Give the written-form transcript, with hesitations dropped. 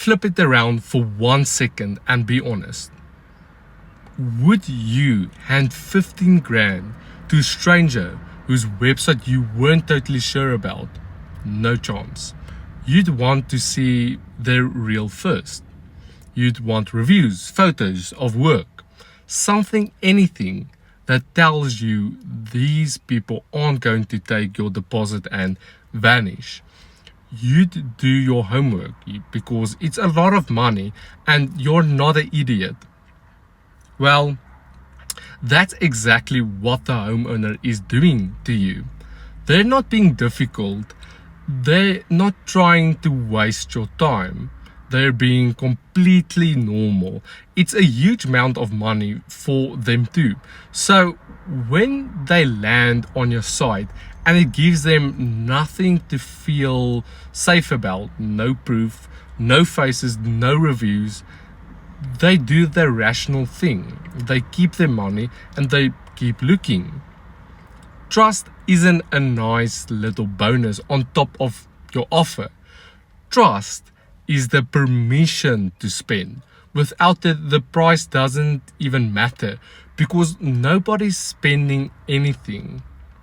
flip it around for 1 second and be honest. Would you hand 15 grand to a stranger whose website you weren't totally sure about? No chance. You'd want to see their reel first. You'd want reviews, photos of work, something, anything that tells you these people aren't going to take your deposit and vanish. You'd do your homework because it's a lot of money and you're not an idiot. Well, that's exactly what the homeowner is doing to you. They're not being difficult. They're not trying to waste your time. They're being completely normal. It's a huge amount of money for them too. So when they land on your site and it gives them nothing to feel safe about, no proof, no faces, no reviews, they do the rational thing. They keep their money and they keep looking. Trust isn't a nice little bonus on top of your offer. Trust is the permission to spend. Without it, the price doesn't even matter because nobody's spending anything.